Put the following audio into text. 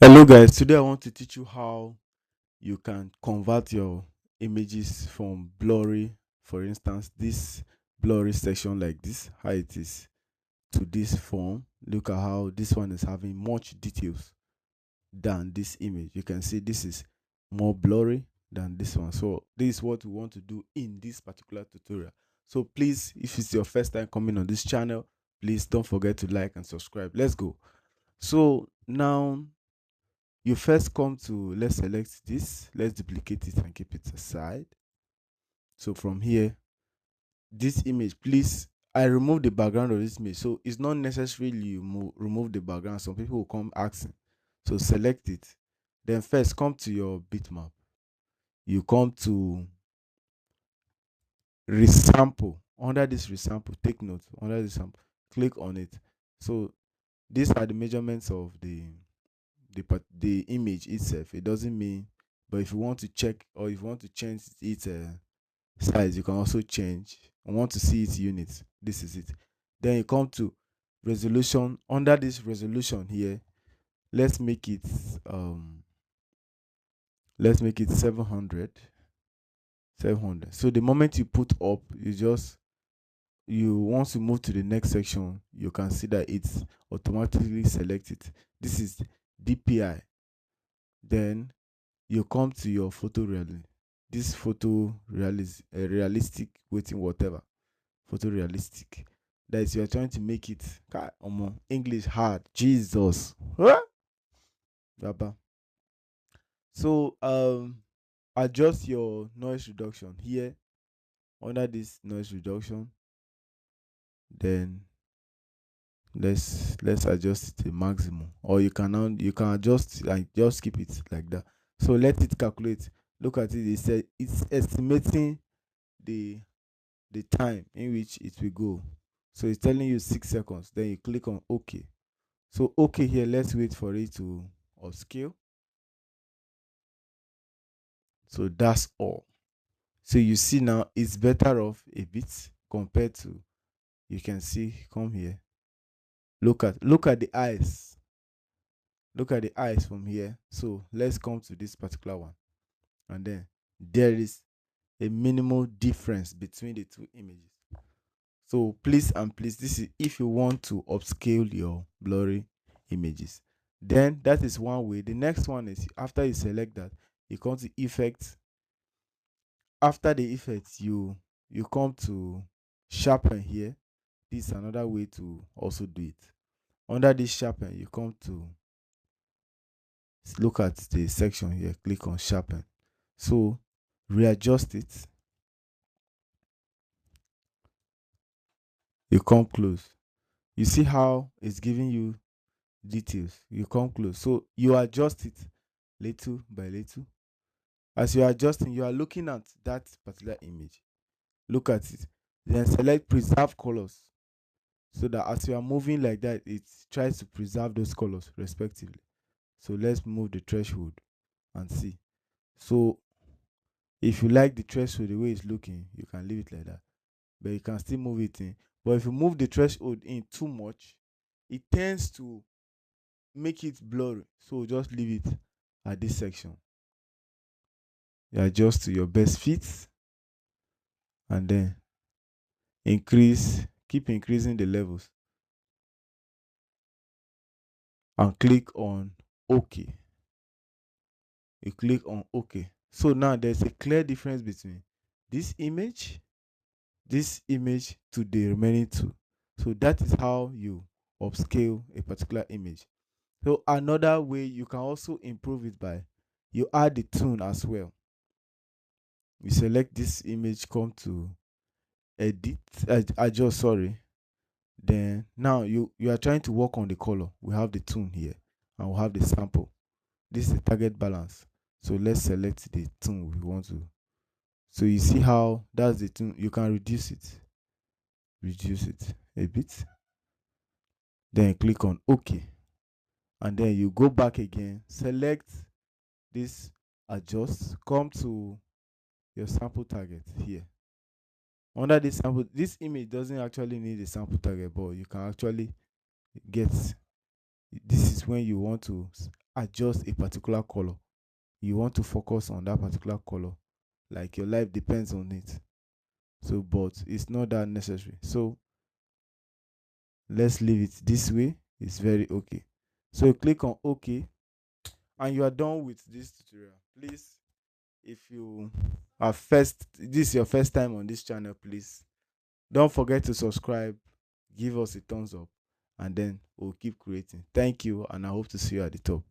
Hello guys, today I want to teach you how you can convert your images from blurry, for instance, this blurry section like this, how it is, to this form. Look at how this one is having much details than this image. You can see this is more blurry than this one. So this is what we want to do in this particular tutorial. So please, if it's your first time coming on this channel, please don't forget to like and subscribe. Let's go. So now you first come to, let's select this, let's duplicate it and keep it aside. So from here, this image, please, I remove the background of this image, so it's not necessarily you remove the background. Some people will come asking, so select it. Then first come to your bitmap, you come to resample. Under this resample, take note, under this sample, click on it. So these are the measurements of the image itself. It doesn't mean, but if you want to check or if you want to change its size, you can also change. I want to see its units. This is it. Then you come to resolution. Under this resolution here, let's make it 700. So the moment you put up, you want to move to the next section, you can see that it's automatically selected. This is DPI. Then you come to your this realistic waiting, whatever, photorealistic. That is, you are trying to make it English hard, Jesus. Huh? Baba. So adjust your noise reduction here. Under this noise reduction, then let's adjust it to maximum, or you can adjust and just keep it like that. So let it calculate. Look at it. It said it's estimating the time in which it will go. So it's telling you 6 seconds. Then you click on OK. So OK here, let's wait for it to upscale. So that's all. So you see now it's better off a bit compared to, you can see, come here. Look at the eyes. Look at the eyes from here. So let's come to this particular one. And then there is a minimal difference between the two images. So please, this is if you want to upscale your blurry images. Then that is one way. The next one is, after you select that, you come to effects. After the effects, you come to sharpen here. This is another way to also do it. Under this sharpen, you come to look at the section here, click on sharpen. So readjust it. You come close. You see how it's giving you details. You come close. So you adjust it little by little. As you are adjusting, you are looking at that particular image. Look at it. Then select preserve colors, so that as you are moving like that, it tries to preserve those colors respectively. So let's move the threshold and see. So if you like the threshold the way it's looking, you can leave it like that, but you can still move it in. But if you move the threshold in too much, it tends to make it blurry. So just leave it at this section. You adjust to your best fit, and then keep increasing the levels, and click on OK. You click on OK. So now there's a clear difference between this image to the remaining two. So that is how you upscale a particular image. So another way you can also improve it by, you add the tone as well. You select this image, come to edit, adjust, sorry. Then now you are trying to work on the color. We have the tone here and we have the sample. This is the target balance. So let's select the tone we want to. So you see how that's the tone. You can reduce it a bit. Then click on OK. And then you go back again, select this, adjust, come to your sample target here. Under this sample, this image doesn't actually need a sample target, but you can actually get, this is when you want to adjust a particular color. You want to focus on that particular color, like your life depends on it. So, but it's not that necessary. So let's leave it this way. It's very okay. So click on OK, and you are done with this tutorial. Please, if you are this is your first time on this channel, please don't forget to subscribe, give us a thumbs up, and then we'll keep creating. Thank you, and I hope to see you at the top.